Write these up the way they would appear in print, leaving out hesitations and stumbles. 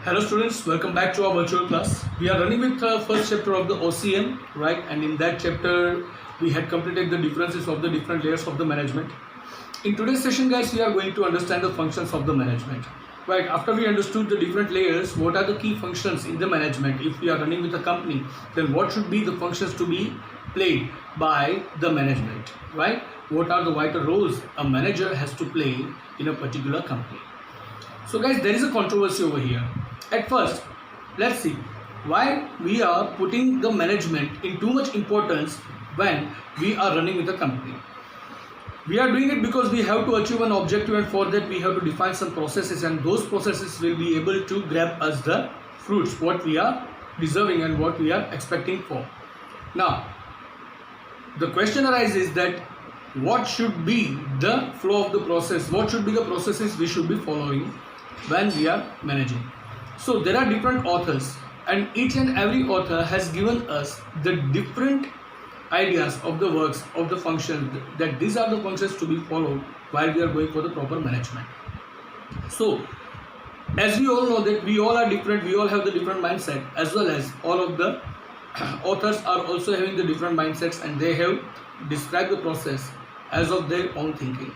Hello students, welcome back to our virtual class. We are running with the first chapter of the OCM, right? And in that chapter, we had completed the differences of the different layers of the management. In today's session, guys, we are going to understand the functions of the management. Right, after we understood the different layers, what are the key functions in the management? If we are running with a company, then what should be the functions to be played by the management, right? What are the vital roles a manager has to play in a particular company? So guys, there is a controversy over here. At first, let's see why we are putting the management in too much importance when we are running with a company. We are doing it because we have to achieve an objective, and for that we have to define some processes, and those processes will be able to grab us the fruits, what we are deserving and what we are expecting for. Now, the question arises that what should be the flow of the process, what should be the processes we should be following when we are managing. So there are different authors, and each and every author has given us the different ideas of the works of the functions, that these are the functions to be followed while we are going for the proper management. So as we all know that we all are different, we all have the different mindset, as well as all of the authors are also having the different mindsets, and they have described the process as of their own thinking.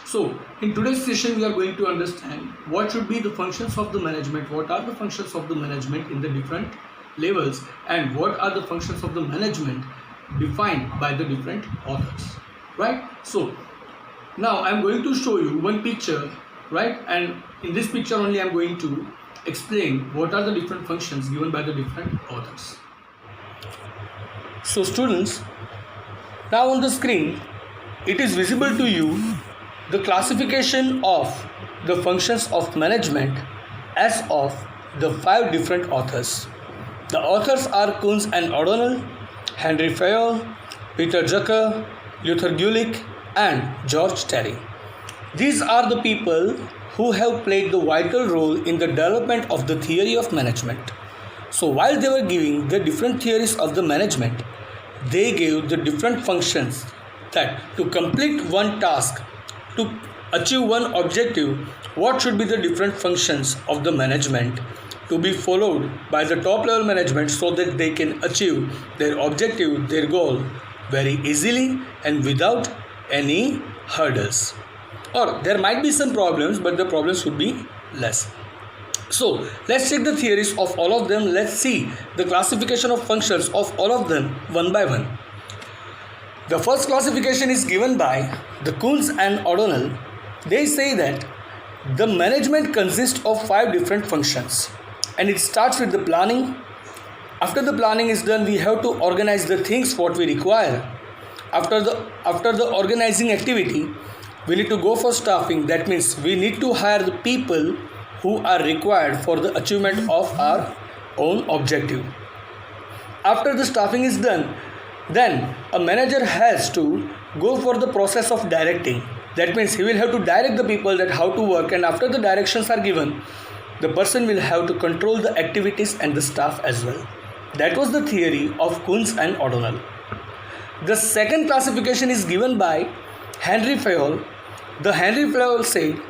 So in today's session, we are going to understand what should be the functions of the management, what are the functions of the management in the different levels, and what are the functions of the management defined by the different authors, right? So now I'm going to show you one picture, right? And in this picture only I'm going to explain what are the different functions given by the different authors. So students, now on the screen it is visible to you the classification of the functions of management as of the 5 different authors. The authors are Kunz and O'Donnell, Henry Fayol, Peter Drucker, Luther Gulick, and George Terry. These are the people who have played the vital role in the development of the theory of management. So while they were giving the different theories of the management, they gave the different functions that to complete one task, to achieve one objective, what should be the different functions of the management to be followed by the top level management, so that they can achieve their objective, their goal very easily and without any hurdles. Or there might be some problems, but the problems would be less. So let's check the theories of all of them. Let's see the classification of functions of all of them one by one. The first classification is given by the Kunz and O'Donnell. They say that the management consists of 5 different functions, and it starts with the planning. After the planning is done, we have to organize the things what we require. After the organizing activity, we need to go for staffing. That means we need to hire the people who are required for the achievement of our own objective. After the staffing is done, then a manager has to go for the process of directing. That means he will have to direct the people that how to work, and after the directions are given, the person will have to control the activities and the staff as well. That was the theory of Kunz and O'Donnell. The second classification is given by Henry Fayol. The Henry Fayol said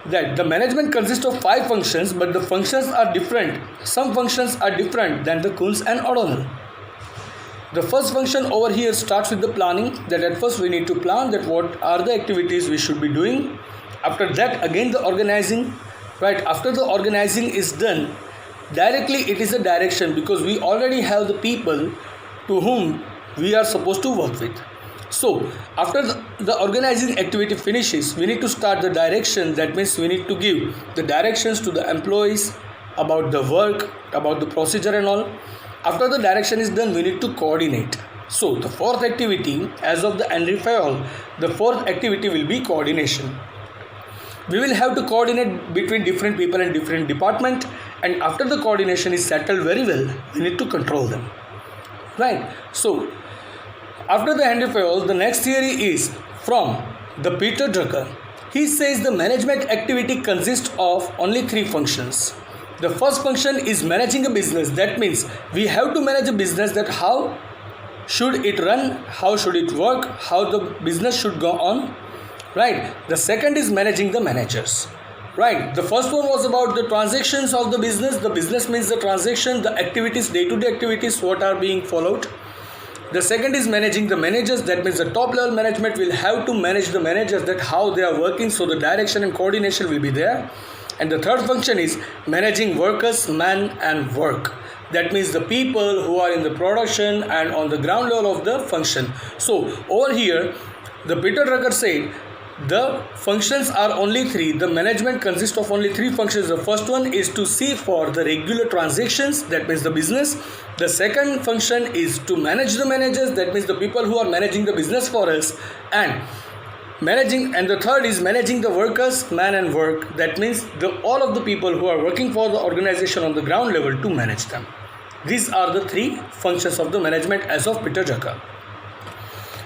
that the management consists of 5 functions, but the functions are different. Some functions are different than the Kunz and O'Donnell. The first function over here starts with the planning, that at first we need to plan that what are the activities we should be doing. After that, again the organizing, right? After the organizing is done, directly it is a direction, because we already have the people to whom we are supposed to work with. So after the organizing activity finishes, we need to start the direction. That means we need to give the directions to the employees about the work, about the procedure and all. After the direction is done, we need to coordinate. So the 4th activity, as of the Henry Fayol, the 4th activity will be coordination. We will have to coordinate between different people and different departments, and after the coordination is settled very well, we need to control them, right? So after the Henry Fayol, the next theory is from the Peter Drucker. He says the management activity consists of only 3 functions. The first function is managing a business. That means we have to manage a business, that how should it run, how should it work, how the business should go on, right? The second is managing the managers. Right. The first one was about the transactions of the business. The business means the transaction, the activities, day-to-day activities, what are being followed. The second is managing the managers. That means the top level management will have to manage the managers, that how they are working, so the direction and coordination will be there. And the third function is managing workers, man and work. That means the people who are in the production and on the ground level of the function. So over here, the Peter Drucker said the functions are only three. The management consists of only three functions. The first one is to see for the regular transactions, that means the business. The second function is to manage the managers, that means the people who are managing the business for us, and the third is managing the workers, man and work. That means all of the people who are working for the organization on the ground level to manage them. These are the three functions of the management as of Peter Drucker.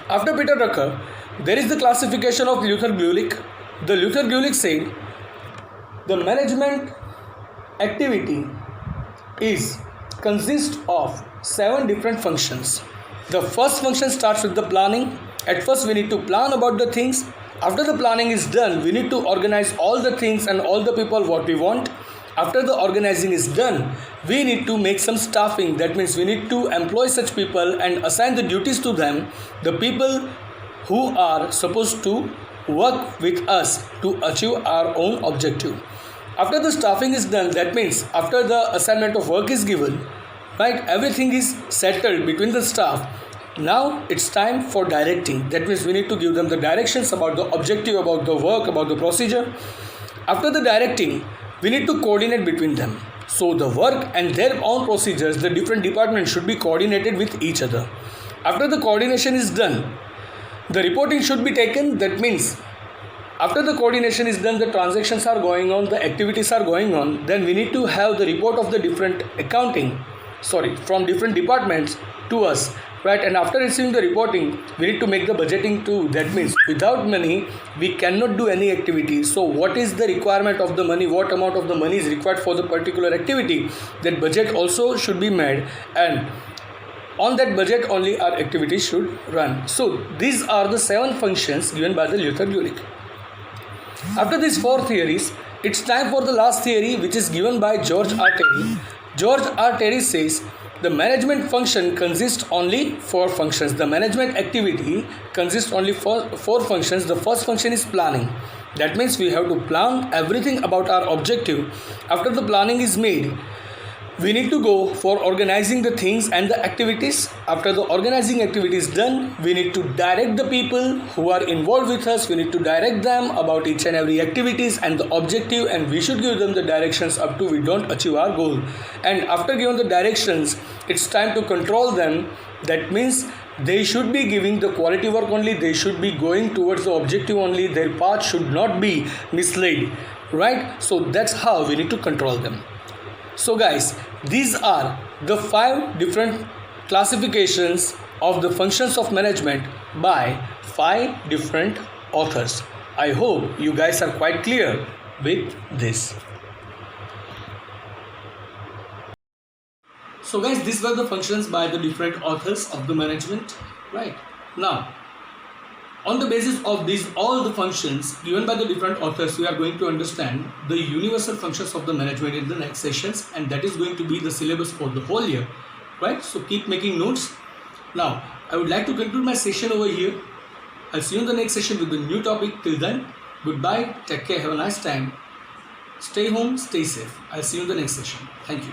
After Peter Drucker, there is the classification of Luther Gulick. The Luther Gulick said the management activity consists of 7 different functions. The first function starts with the planning. At first we need to plan about the things. After the planning is done, we need to organize all the things and all the people what we want. After the organizing is done, we need to make some staffing. That means we need to employ such people and assign the duties to them, the people who are supposed to work with us to achieve our own objective. After the staffing is done, that means after the assignment of work is given, right, everything is settled between the staff. Now it's time for directing. That means we need to give them the directions about the objective, about the work, about the procedure. After the directing, we need to coordinate between them. So the work and their own procedures, the different departments should be coordinated with each other. After the coordination is done, the reporting should be taken. That means after the coordination is done, the transactions are going on, the activities are going on, then we need to have the report of the different from different departments to us, right? And after receiving the reporting, we need to make the budgeting too. That means without money, we cannot do any activity. So what is the requirement of the money? What amount of the money is required for the particular activity? That budget also should be made, and on that budget only our activities should run. So these are the 7 functions given by the Luther Gulick. After these 4 theories, it's time for the last theory, which is given by George R. Terry. George R. Terry says the management function consists only 4 functions. The management activity consists only 4 functions. The first function is planning. That means we have to plan everything about our objective. After the planning is made, we need to go for organizing the things and the activities. After the organizing activity is done, we need to direct the people who are involved with us. We need to direct them about each and every activities and the objective, and we should give them the directions up to we don't achieve our goal. And after giving the directions, it's time to control them. That means they should be giving the quality work only. They should be going towards the objective only. Their path should not be misled, right? So that's how we need to control them. So guys, these are the 5 different classifications of the functions of management by 5 different authors. I hope you guys are quite clear with this. So guys, these were the functions by the different authors of the management, right? Now, on the basis of all the functions given by the different authors, we are going to understand the universal functions of the management in the next sessions, and that is going to be the syllabus for the whole year, right? So keep making notes. Now, I would like to conclude my session over here. I'll see you in the next session with a new topic. Till then, goodbye, take care, have a nice time. Stay home, stay safe. I'll see you in the next session. Thank you.